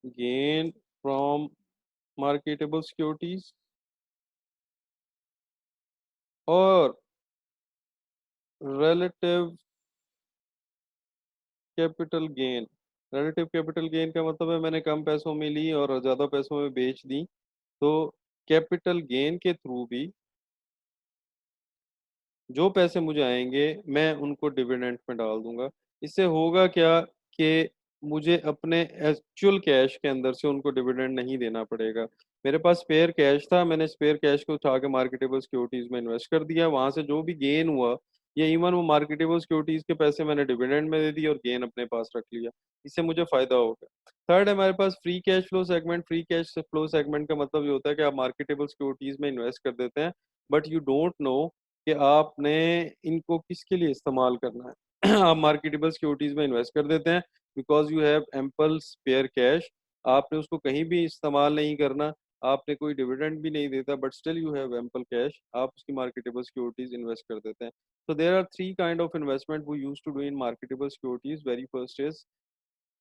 gain from marketable securities or relative capital gain. Relative capital gain का मतलब है मैंने कम पैसों में ली और ज़्यादा पैसों में बेच दी, तो कैपिटल गेन के थ्रू भी जो पैसे मुझे आएंगे मैं उनको डिविडेंड में डाल दूंगा। इससे होगा क्या कि मुझे अपने एक्चुअल कैश के अंदर से उनको डिविडेंड नहीं देना पड़ेगा। मेरे पास स्पेयर कैश था, मैंने स्पेयर कैश को उठा के मार्केटेबल सिक्योरिटीज में इन्वेस्ट कर दिया, वहां से जो भी गेन हुआ या इवन वो मार्केटेबल सिक्योरिटीज के पैसे मैंने डिविडेंड में दे दिए और गेन अपने पास रख लिया। इससे मुझे फायदा होगा। थर्ड है हमारे पास free cash flow segment. Free cash flow segment का मतलब ये होता है कि आप मार्केटेबल सिक्योरिटीज में इन्वेस्ट कर देते हैं, बट यू डोंट नो कि आपने इनको किसके लिए इस्तेमाल करना है। आप मार्केटेबल सिक्योरिटीज में इन्वेस्ट कर देते हैं because you have ample spare cash. आपने उसको कहीं भी इस्तेमाल नहीं करना, आपने कोई डिविडेंड भी नहीं देता, but still you have ample cash, आप उसकी मार्केटेबल सिक्योरिटीज इन्वेस्ट कर देते हैं। So there are three kind of investment we used to do in marketable securities. Very first is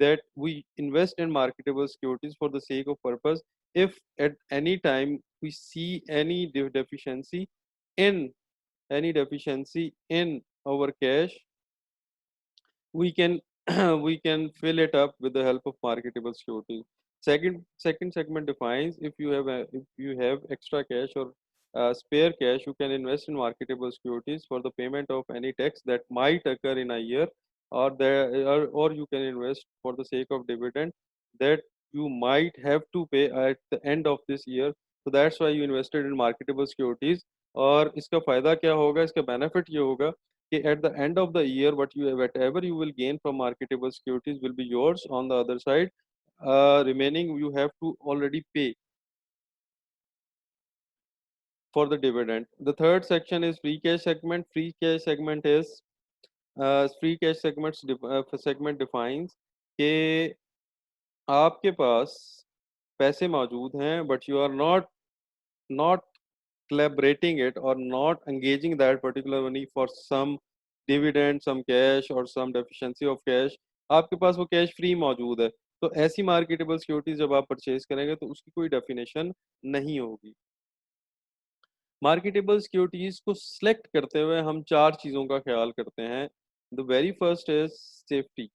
that we invest in marketable securities for the sake of purpose. If at any time we see any deficiency in our cash, we can we can fill it up with the help of marketable securities. Second segment defines if you have extra cash or spare cash, you can invest in marketable securities for the payment of any tax that might occur in a year, or you can invest for the sake of dividend that you might have to pay at the end of this year. So that's why you invested in marketable securities. और इसका फायदा क्या होगा, इसका benefit ये होगा कि at the end of the year whatever you will gain from marketable securities will be yours. On the other side, remaining you have to already pay for the dividend. The third section is free cash segment. Free cash segment is free cash segment defines कि आपके पास पैसे मौजूद हैं but you are not collaborating it or not engaging that particular money for some dividend, some cash or some deficiency of cash, आपके पास वो cash free मौजूद है, तो ऐसी मार्केटेबल सिक्योरिटीज जब आप परचेज करेंगे तो उसकी कोई डेफिनेशन नहीं होगी। मार्केटेबल सिक्योरिटीज को सिलेक्ट करते हुए हम चार चीजों का ख्याल करते हैं। The very first is safety.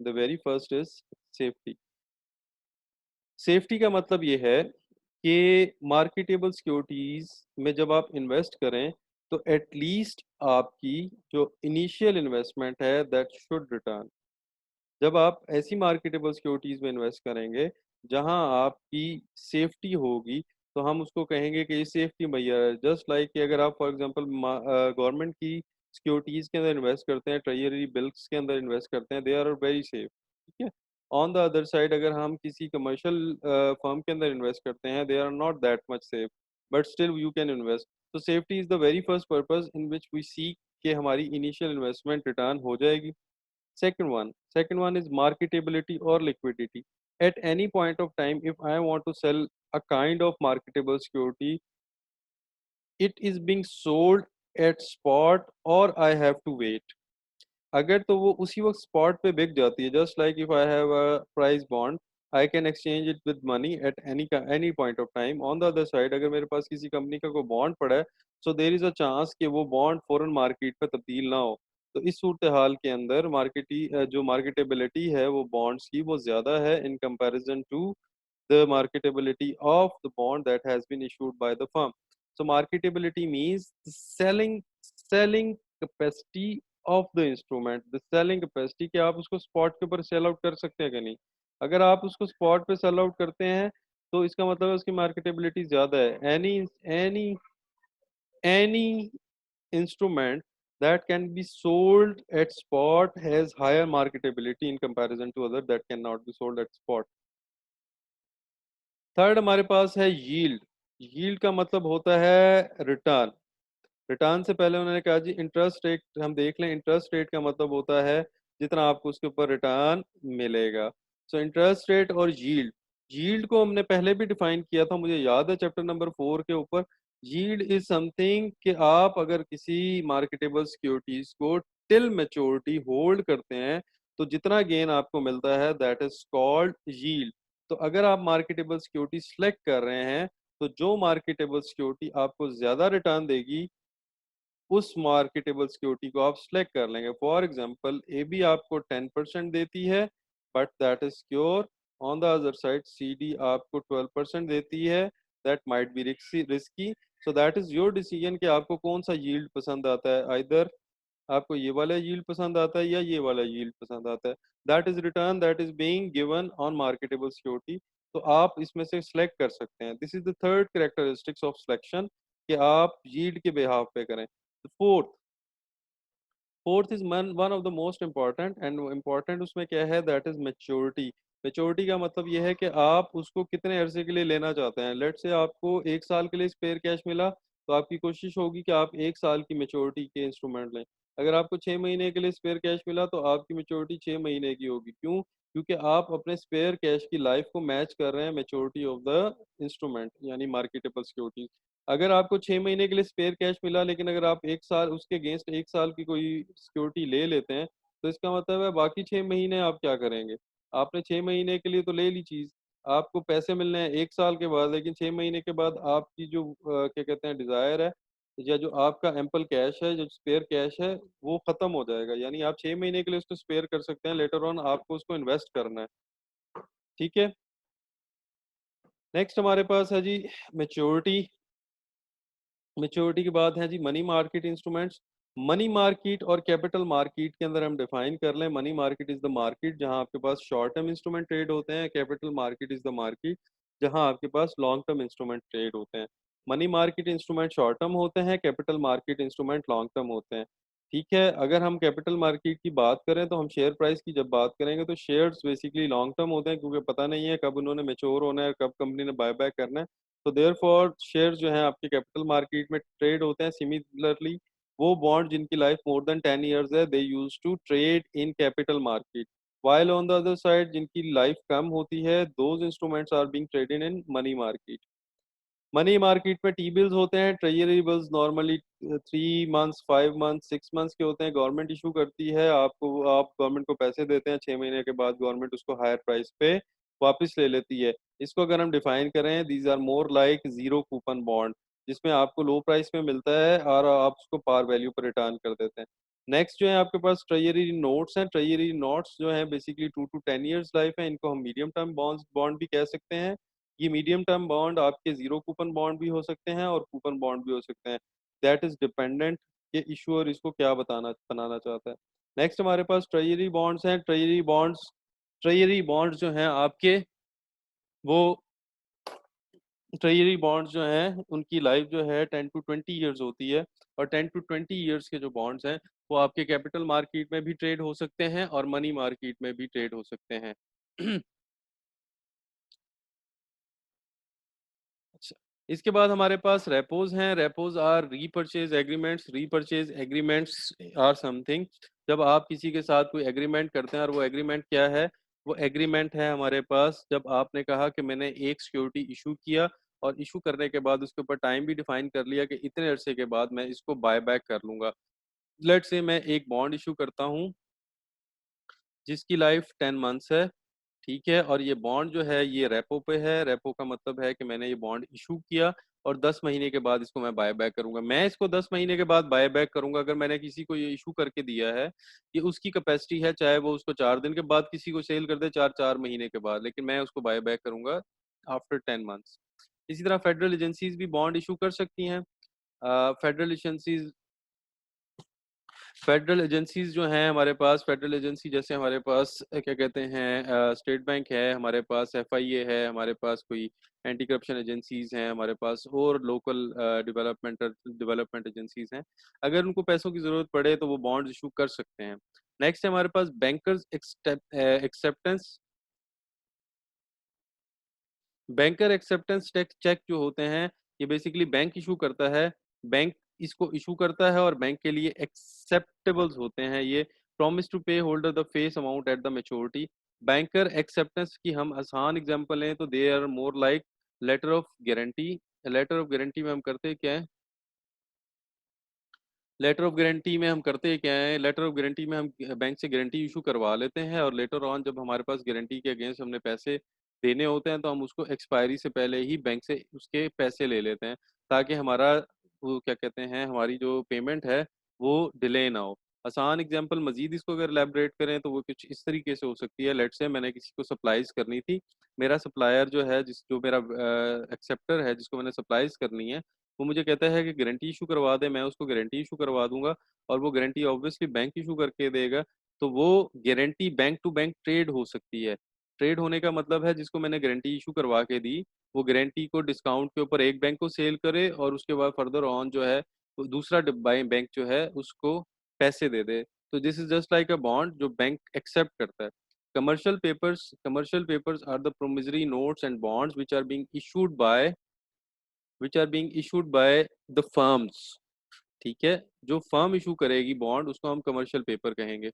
The very first is safety. Safety का मतलब ये है कि मार्केटेबल सिक्योरिटीज में जब आप इन्वेस्ट करें तो एटलीस्ट आपकी जो इनिशियल इन्वेस्टमेंट है दैट शुड रिटर्न। जब आप ऐसी मार्केटेबल सिक्योरिटीज में इन्वेस्ट करेंगे जहां आपकी सेफ्टी होगी तो हम उसको कहेंगे कि ये सेफ्टी मैया है। जस्ट लाइक कि अगर आप फॉर एग्जांपल गवर्नमेंट की सिक्योरिटीज के अंदर इन्वेस्ट करते हैं, ट्रेजरी बिल्स के अंदर इन्वेस्ट करते हैं, दे आर वेरी सेफ। ठीक है। ऑन द अदर साइड अगर हम किसी कमर्शियल फर्म के अंदर इन्वेस्ट करते हैं, they are not that much safe, but still you can invest. तो safety is the very first purpose in which we see कि हमारी इनिशियल इन्वेस्टमेंट रिटर्न हो जाएगी। Second one is marketability or liquidity. At any point of time, if I want to sell a kind of marketable security, it is being sold at spot or I have to wait. अगर तो वो उसी वक्त spot पे बिक जाती है, just like if I have a price bond, I can exchange it with money at any point of time. On the other side अगर मेरे पास किसी कंपनी का कोई बॉन्ड पड़ा है, so there is a chance कि वो बॉन्ड फॉरेन मार्केट पे तब्दील ना हो। तो इस सूरत हाल के अंदर जो मार्केटेबिलिटी है वो बॉन्ड्स की वो ज़्यादा है in comparison to the marketability of the bond that has been issued by the firm. So marketability means the selling capacity of the instrument, the selling capacity कि आप उसको स्पॉट के ऊपर सेल आउट कर सकते हैं कि नहीं। अगर आप उसको स्पॉट पे सेल आउट करते हैं तो इसका मतलब है उसकी मार्केटेबिलिटी ज्यादा है। Any instrument that can be sold at spot has higher marketability in comparison to other that cannot be sold at spot. Third हमारे पास है यील्ड। यील्ड का मतलब होता है रिटर्न। रिटर्न से पहले उन्होंने कहा जी इंटरेस्ट रेट हम देख लें। इंटरेस्ट रेट का मतलब होता है जितना आपको उसके ऊपर रिटर्न मिलेगा। सो इंटरेस्ट रेट और यील्ड, यील्ड को हमने पहले भी डिफाइन किया था, मुझे याद है चैप्टर नंबर 4 के ऊपर। यील्ड इज समथिंग कि आप अगर किसी मार्केटेबल सिक्योरिटीज को टिल मैच्योरिटी होल्ड करते हैं तो जितना गेन आपको मिलता है दैट इज कॉल्ड यील्ड। तो अगर आप मार्केटेबल सिक्योरिटी सिलेक्ट कर रहे हैं तो जो मार्केटेबल सिक्योरिटी आपको ज्यादा रिटर्न देगी उस मार्केटेबल सिक्योरिटी को आप सिलेक्ट कर लेंगे। फॉर एग्जांपल ए बी आपको 10% देती है but that is secure. On the other side C D आपको 12% देती है, that might be risky. So that is your decision कि आपको कौन सा यील्ड पसंद आता है, आइदर आपको ये वाला यील्ड पसंद आता है या ये वाला यील्ड पसंद आता है। That is return that is being given on marketable security. तो आप इसमें से सिलेक्ट कर सकते हैं। This is the third characteristics of selection कि आप यील्ड के बिहाफ पे करें। Fourth fourth is one of the most important and important उसमें क्या है दैट इज मेच्योरिटी। मेच्योरिटी का मतलब ये है कि आप उसको कितने अरसे के लिए लेना चाहते हैं। लेट से आपको 1 साल के लिए स्पेयर कैश मिला तो आपकी कोशिश होगी कि आप 1 साल की मेच्योरिटी के इंस्ट्रूमेंट लें। अगर आपको 6 महीने के लिए स्पेयर कैश मिला तो आपकी मेच्योरिटी 6 महीने की होगी। क्यों? क्योंकि आप अपने स्पेयर कैश की लाइफ को मैच कर रहे हैं मेच्योरिटी ऑफ द इंस्ट्रूमेंट यानी मार्केटेबल सिक्योरिटी। अगर आपको 6 महीने के लिए स्पेयर कैश मिला लेकिन अगर आप 1 साल उसके अगेंस्ट 1 साल की कोई सिक्योरिटी ले लेते हैं तो इसका मतलब है बाकी 6 महीने आप क्या करेंगे। आपने 6 महीने के लिए तो ले ली चीज, आपको पैसे मिलने हैं 1 साल के बाद, लेकिन 6 महीने के बाद आपकी जो क्या कहते हैं डिजायर है या जो आपका एम्पल कैश है जो स्पेयर कैश है वो खत्म हो जाएगा। यानी आप 6 महीने के लिए उसको स्पेयर कर सकते हैं, लेटर ऑन आपको उसको इन्वेस्ट करना है। ठीक है। नेक्स्ट हमारे पास है जी मेच्योरिटी। मेच्योरिटी के बाद है जी money market instruments. Money market और कैपिटल मार्केट के अंदर हम डिफाइन कर लें, money market is the market जहां आपके पास शॉर्ट टर्म इंस्ट्रूमेंट ट्रेड होते हैं, capital market is the market जहां आपके पास लॉन्ग टर्म इंस्ट्रूमेंट ट्रेड होते हैं। Money market instrument short term होते हैं, capital market instrument long term होते हैं। ठीक है। अगर हम कैपिटल मार्केट की बात करें तो हम शेयर प्राइस की जब बात करेंगे तो शेयर्स बेसिकली लॉन्ग टर्म होते हैं क्योंकि पता नहीं है कब उन्होंने मेच्योर होना है, कब कंपनी ने बाय बैक करना है। तो देयर फॉर शेयर जो है आपके कैपिटल मार्केट में ट्रेड होते हैं। सिमिलरली वो बॉन्ड जिनकी लाइफ मोर देन 10 ईयर्स है they use to trade in capital market. While on the other side जिनकी लाइफ कम होती है those instruments are being traded in money market. Money market में टी बिल्स होते हैं, treasury bills normally 3 months 5 months 6 months के होते हैं। गवर्नमेंट इशू करती है आपको, आप गवर्नमेंट को पैसे देते हैं, 6 महीने के बाद गवर्नमेंट उसको हायर प्राइस पे वापस ले लेती है। इसको अगर हम डिफाइन करें these are more like zero coupon bond जिसमें आपको लो प्राइस में मिलता है और आप उसको पार वैल्यू पर रिटर्न कर देते हैं। नेक्स्ट जो है आपके पास ट्रेजरी नोट्स हैं। ट्रेजरी नोट्स जो है बेसिकली 2 to 10 ईयर्स लाइफ है, इनको हम मीडियम टर्म बॉन्ड बॉन्ड भी कह सकते हैं। ये मीडियम टर्म बॉन्ड आपके जीरो कूपन बॉन्ड भी हो सकते हैं और कूपन बॉन्ड भी हो सकते हैं। दैट इज डिपेंडेंट कि इशूअर इसको क्या बताना बनाना चाहता है। नेक्स्ट हमारे पास ट्रेजरी बॉन्ड्स हैं। ट्रेजरी बॉन्ड्स जो हैं आपके वो ट्रेजरी बॉन्ड्स जो हैं उनकी लाइफ जो है 10 to 20 ईयर्स होती है। और 10 to 20 ईयर्स के जो बॉन्ड्स हैं वो आपके कैपिटल मार्केट में भी ट्रेड हो सकते हैं और मनी मार्केट में भी ट्रेड हो सकते हैं। अच्छा, इसके बाद हमारे पास रेपोज हैं। Repos are repurchase agreements. Repurchase agreements are something जब आप किसी के साथ कोई एग्रीमेंट करते हैं और वो एग्रीमेंट क्या है, वो एग्रीमेंट है हमारे पास जब आपने कहा कि मैंने एक सिक्योरिटी इशू किया और इशू करने के बाद उसके ऊपर टाइम भी डिफाइन कर लिया कि इतने अरसे के बाद मैं इसको बाय बैक कर लूंगा। लेट से मैं एक बॉन्ड इशू करता हूँ जिसकी लाइफ 10 मंथ्स है। ठीक है। और ये बॉन्ड जो है ये रेपो पे है। रेपो का मतलब है कि मैंने ये बॉन्ड इशू किया और 10 महीने के बाद इसको मैं बाय बैक करूंगा। मैं इसको 10 महीने के बाद बाय बैक करूंगा। अगर मैंने किसी को ये इशू करके दिया है कि उसकी कैपेसिटी है चाहे वो उसको 4 दिन के बाद किसी को सेल कर दे, 4 4 महीने के बाद, लेकिन मैं उसको बाय बैक करूंगा आफ्टर 10 मंथ्स। इसी तरह फेडरल एजेंसीज भी बॉन्ड इशू कर सकती हैं। फेडरल एजेंसीज फेडरल एजेंसीज जो हैं हमारे पास, फेडरल एजेंसी जैसे हमारे पास क्या कहते हैं स्टेट बैंक है, हमारे पास एफआईए है, हमारे पास कोई एंटी करप्शन एजेंसीज हैं, हमारे पास और लोकल डेवलपमेंट एजेंसीज हैं। अगर उनको पैसों की जरूरत पड़े तो वो बॉन्ड इशू कर सकते हैं। नेक्स्ट है हमारे पास bankers acceptance. Banker acceptance tax check जो होते हैं ये बेसिकली बैंक इशू करता है। बैंक इसको इशू करता है और बैंक के लिए एक्सेप्टेबल्स होते हैं ये। Promise to pay holder the face amount at the maturity. Banker acceptance की हम आसान एग्जांपल लें तो they are more like letter of guarantee. Letter of guarantee में हम करते क्या है, लेटर ऑफ गारंटी में हम करते क्या है, लेटर ऑफ गारंटी में हम बैंक से गारंटी इशू करवा लेते हैं, और लेटर ऑन जब हमारे पास गारंटी के अगेंस्ट हमने पैसे देने होते हैं तो हम उसको एक्सपायरी से पहले ही बैंक से उसके पैसे ले लेते हैं, ताकि हमारा वो क्या कहते हैं, हमारी जो पेमेंट है वो डिले ना हो। आसान एग्जांपल मजीद इसको अगर एलैबोरेट करें तो वो कुछ इस तरीके से हो सकती है। लेट्स से मैंने किसी को सप्लाईज करनी थी, मेरा सप्लायर जो है, जिस जो मेरा एक्सेप्टर है जिसको मैंने सप्लाईज करनी है, वो मुझे कहता है कि गारंटी इशू करवा दे, मैं उसको गारंटी इशू करवा दूंगा, और वो गारंटी ऑब्वियसली बैंक इशू करके देगा। तो वो guarantee bank to bank trade हो सकती है। ट्रेड होने का मतलब है जिसको मैंने गारंटी इशू करवा के दी, वो गारंटी को डिस्काउंट के ऊपर एक बैंक को सेल करे, और उसके बाद फर्दर ऑन जो है वो दूसरा बैंक जो है उसको पैसे दे दे। तो this is just like a bond जो बैंक एक्सेप्ट करता है। Commercial papers are the promissory notes and bonds which are being issued by the firms। ठीक है, जो फर्म इशू करेगी बॉन्ड उसको हम कमर्शियल पेपर कहेंगे।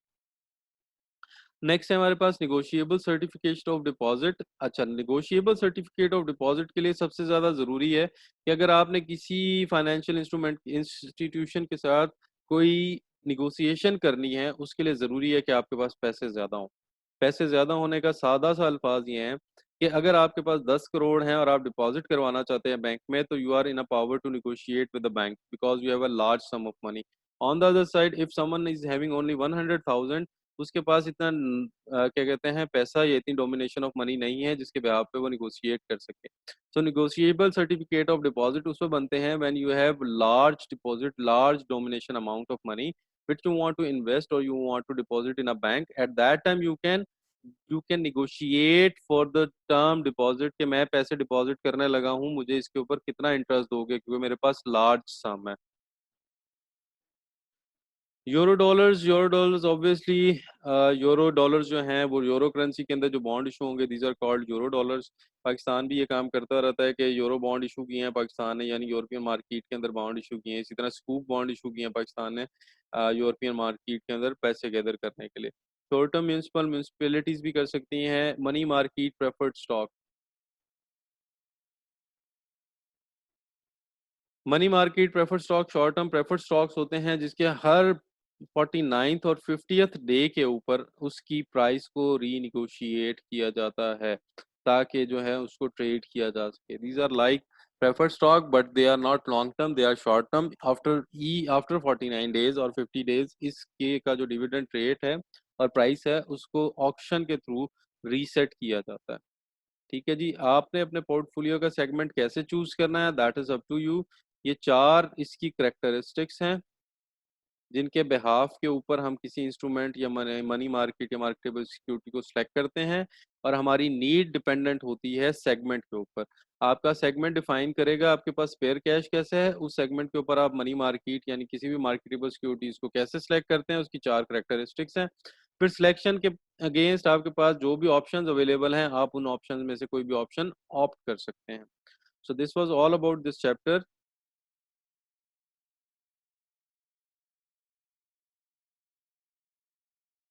नेक्स्ट है हमारे पास निगोशिएबल सर्टिफिकेट ऑफ डिपॉजिट। अच्छा, निगोशिएबल सर्टिफिकेट ऑफ डिपॉजिट के लिए सबसे ज़्यादा ज़रूरी है कि अगर आपने किसी फाइनेंशियल इंस्टीट्यूशन के साथ कोई निगोशिएशन करनी है, उसके लिए ज़रूरी है कि आपके पास पैसे ज़्यादा हों। पैसे ज़्यादा होने का सादा सा अल्फाज ये है कि अगर आपके पास 10 करोड़ हैं और आप डिपॉजिट करवाना चाहते हैं बैंक में, तो you are in a power to negotiate with the bank because you have a large sum of money. On the other side, if someone is having only 100,000, उसके पास इतना क्या कहते हैं पैसा या इतनी डोमिनेशन ऑफ मनी नहीं है जिसके बेहाफ पे वो निगोशिएट कर सके। सो निगोशिएबल सर्टिफिकेट ऑफ डिपॉजिट उसमें बनते हैं when you have large deposit, large domination amount of money which you want to invest or you want to deposit in a bank, at that time you can negotiate for the term deposit कि मैं पैसे deposit करने लगा हूँ, मुझे इसके ऊपर कितना इंटरेस्ट दोगे क्योंकि मेरे पास लार्ज सम है। Euro dollars obviously, euro dollars जो हैं वो यूरो करेंसी के अंदर जो बॉन्ड इशू होंगे, these are called euro dollars. Pakistan भी ये काम करता रहता है कि यूरो बॉन्ड इशू किए हैं पाकिस्तान ने, यानी यूरोपियन मार्केट के अंदर बॉन्ड इशू किए हैं। इसी तरह स्कूप बॉन्ड इशू किए हैं पाकिस्तान ने यूरोपियन मार्केट के अंदर पैसे गैदर करने के लिए। शॉर्ट टर्म म्यूनसिपैलिटीज भी कर सकती हैं money market preferred stock. Money market preferred stock short term preferred stocks होते हैं जिसके हर 49th और 50th डे के ऊपर उसकी प्राइस को रीनिगोशिएट किया जाता है ताकि जो है उसको ट्रेड किया जा सके। These are like preferred stock but they are not long term, they are short term. After 49 days और 50 डेज इसके का जो डिविडेंड रेट है और प्राइस है उसको ऑक्शन के थ्रू रीसेट किया जाता है। ठीक है जी, आपने अपने पोर्टफोलियो का सेगमेंट कैसे चूज करना है, that is up to you. ये चार इसकी करेक्टरिस्टिक्स हैं जिनके बिहाफ के ऊपर हम किसी इंस्ट्रूमेंट या मनी मार्केट या मार्केटेबल सिक्योरिटी को सिलेक्ट करते हैं, और हमारी नीड डिपेंडेंट होती है सेगमेंट के ऊपर। आपका सेगमेंट डिफाइन करेगा आपके पास स्पेयर कैश कैसे है, उस सेगमेंट के ऊपर आप मनी मार्केट यानी किसी भी मार्केटेबल सिक्योरिटीज को कैसे सिलेक्ट करते हैं, उसकी चार करेक्टरिस्टिक्स हैं। फिर सिलेक्शन के अगेंस्ट आपके पास जो भी ऑप्शंस अवेलेबल हैं, आप उन ऑप्शंस में से कोई भी ऑप्शन ऑप्ट कर सकते हैं। So this was all about this chapter.